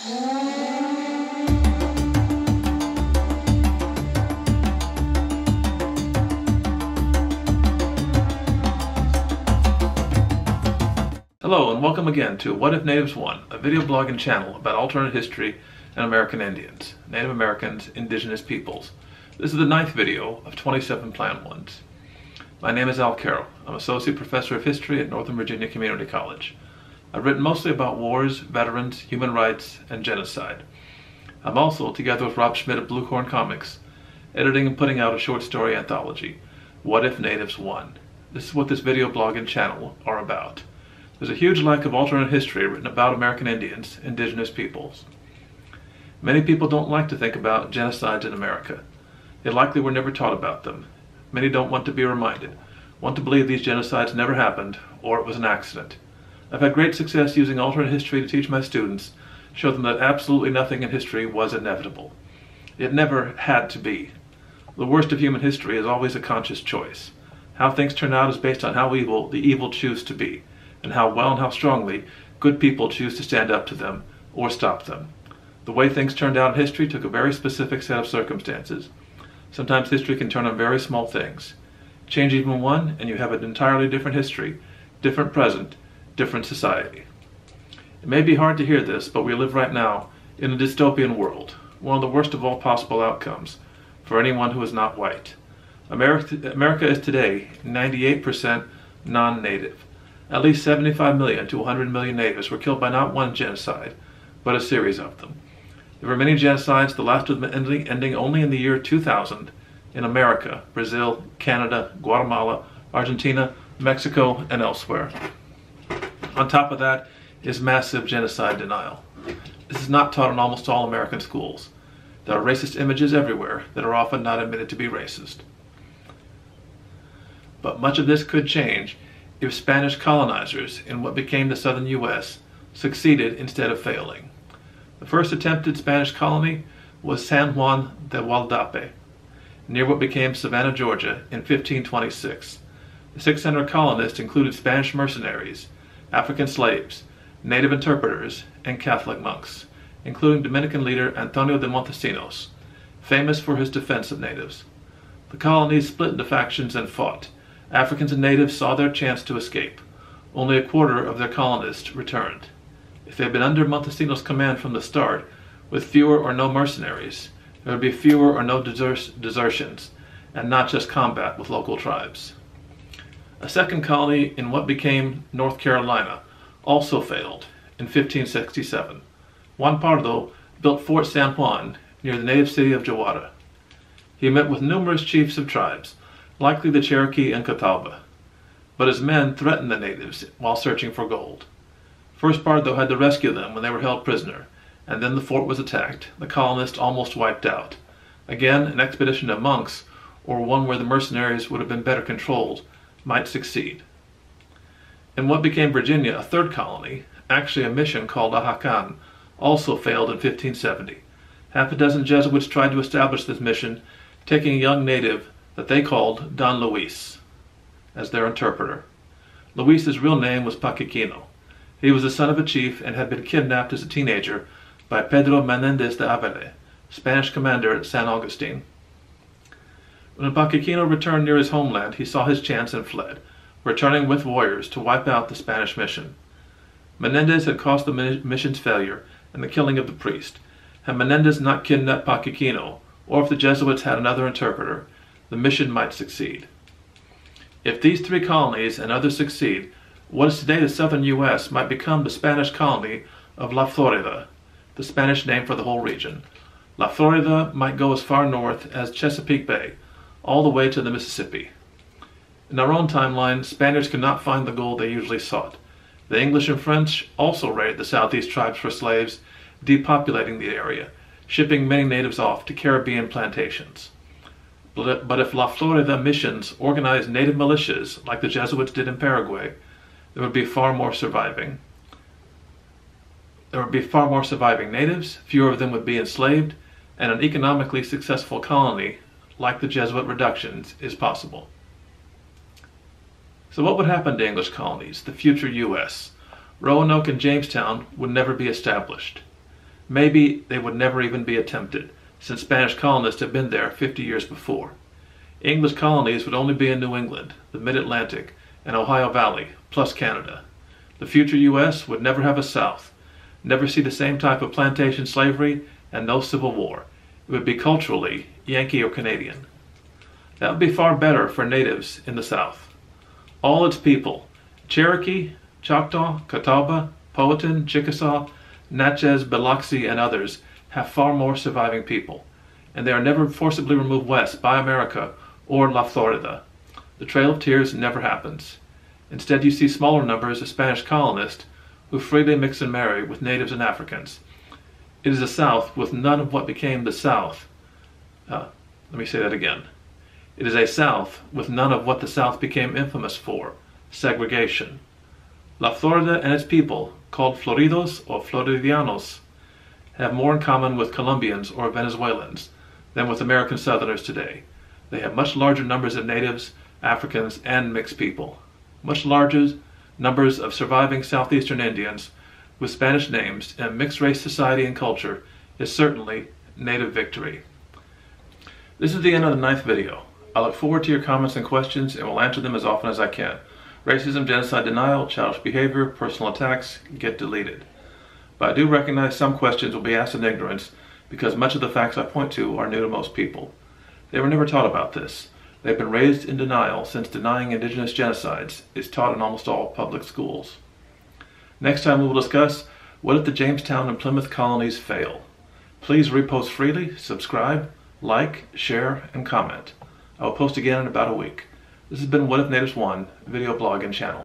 Hello and welcome again to What If Natives Won, a video blogging channel about alternate history and American Indians, Native Americans, indigenous peoples. This is the 9th video of 27 planned ones. My name is Carroll. I'm Associate Professor of History at Northern Virginia Community College. I've written mostly about wars, veterans, human rights, and genocide. I'm also, together with Rob Schmidt of Bluehorn Comics, editing and putting out a short story anthology, What If Natives Won. This is what this video blogging channel are about. There's a huge lack of alternate history written about American Indians, indigenous peoples. Many people don't like to think about genocides in America. They likely were never taught about them. Many don't want to be reminded, want to believe these genocides never happened, or it was an accident. I've had great success using alternate history to teach my students, show them that absolutely nothing in history was inevitable. It never had to be. The worst of human history is always a conscious choice. How things turn out is based on how evil the evil choose to be, and how well and how strongly good people choose to stand up to them or stop them. The way things turned out in history took a very specific set of circumstances. Sometimes history can turn on very small things. Change even one and you have an entirely different history, different present, different society. It may be hard to hear this, but we live right now in a dystopian world, one of the worst of all possible outcomes for anyone who is not white. America is today 98% non-native. At least 75 million to 100 million natives were killed by not one genocide, but a series of them. There were many genocides, the last of them ending only in the year 2000 in America, Brazil, Canada, Guatemala, Argentina, Mexico, and elsewhere. On top of that is massive genocide denial. This is not taught in almost all American schools. There are racist images everywhere that are often not admitted to be racist. But much of this could change if Spanish colonizers in what became the southern U.S. succeeded instead of failing. The first attempted Spanish colony was San Juan de Gualdape, near what became Savannah, Georgia, in 1526. The 600 colonists included Spanish mercenaries, African slaves, native interpreters, and Catholic monks, including Dominican leader Antonio de Montesinos, famous for his defense of natives. The colonies split into factions and fought. Africans and natives saw their chance to escape. Only a quarter of their colonists returned. If they had been under Montesinos' command from the start, with fewer or no mercenaries, there would be fewer or no desertions, and not just combat with local tribes. A second colony in what became North Carolina also failed in 1567. Juan Pardo built Fort San Juan near the native city of Jawara. He met with numerous chiefs of tribes, likely the Cherokee and Catawba, but his men threatened the natives while searching for gold. First Pardo had to rescue them when they were held prisoner, and then the fort was attacked, the colonists almost wiped out. Again, an expedition of monks, or one where the mercenaries would have been better controlled, might succeed. In what became Virginia, a third colony, actually a mission called Ahakan, also failed in 1570. Half a dozen Jesuits tried to establish this mission, taking a young native that they called Don Luis as their interpreter. Luis's real name was Paquiquino. He was the son of a chief and had been kidnapped as a teenager by Pedro Menendez de Avila, Spanish commander at San Agustin. When Paquiquino returned near his homeland, he saw his chance and fled, returning with warriors to wipe out the Spanish mission. Menendez had caused the mission's failure and the killing of the priest. Had Menendez not kidnapped Paquiquino, or if the Jesuits had another interpreter, the mission might succeed. If these three colonies and others succeed, what is today the southern U.S. might become the Spanish colony of La Florida, the Spanish name for the whole region. La Florida might go as far north as Chesapeake Bay, all the way to the Mississippi. In our own timeline, Spaniards could not find the gold they usually sought. The English and French also raided the southeast tribes for slaves, depopulating the area, shipping many natives off to Caribbean plantations. But if La Florida missions organized native militias like the Jesuits did in Paraguay, there would be far more surviving. There would be far more surviving natives, fewer of them would be enslaved, and an economically successful colony like the Jesuit reductions is possible. So what would happen to English colonies, the future U.S.? Roanoke and Jamestown would never be established. Maybe they would never even be attempted, since Spanish colonists had been there 50 years before. English colonies would only be in New England, the Mid-Atlantic, and Ohio Valley, plus Canada. The future U.S. would never have a South, never see the same type of plantation slavery, and no Civil War. It would be culturally Yankee or Canadian. That would be far better for natives in the South. All its people, Cherokee, Choctaw, Catawba, Powhatan, Chickasaw, Natchez, Biloxi, and others, have far more surviving people, and they are never forcibly removed west by America or La Florida. The Trail of Tears never happens. Instead, you see smaller numbers of Spanish colonists who freely mix and marry with natives and Africans. It is a South with none of what became the South. Let me say that again. It is a South with none of what the South became infamous for, segregation. La Florida and its people, called Floridos or Floridianos, have more in common with Colombians or Venezuelans than with American Southerners today. They have much larger numbers of natives, Africans, and mixed people. Much larger numbers of surviving southeastern Indians with Spanish names and mixed race society and culture is certainly native victory. This is the end of the 9th video. I look forward to your comments and questions and will answer them as often as I can. Racism, genocide, denial, childish behavior, personal attacks get deleted. But I do recognize some questions will be asked in ignorance because much of the facts I point to are new to most people. They were never taught about this. They've been raised in denial since denying indigenous genocides is taught in almost all public schools. Next time we will discuss what if the Jamestown and Plymouth colonies fail. Please repost freely, subscribe, like, share, and comment. I will post again in about a week. This has been What If Natives Won video blog and channel.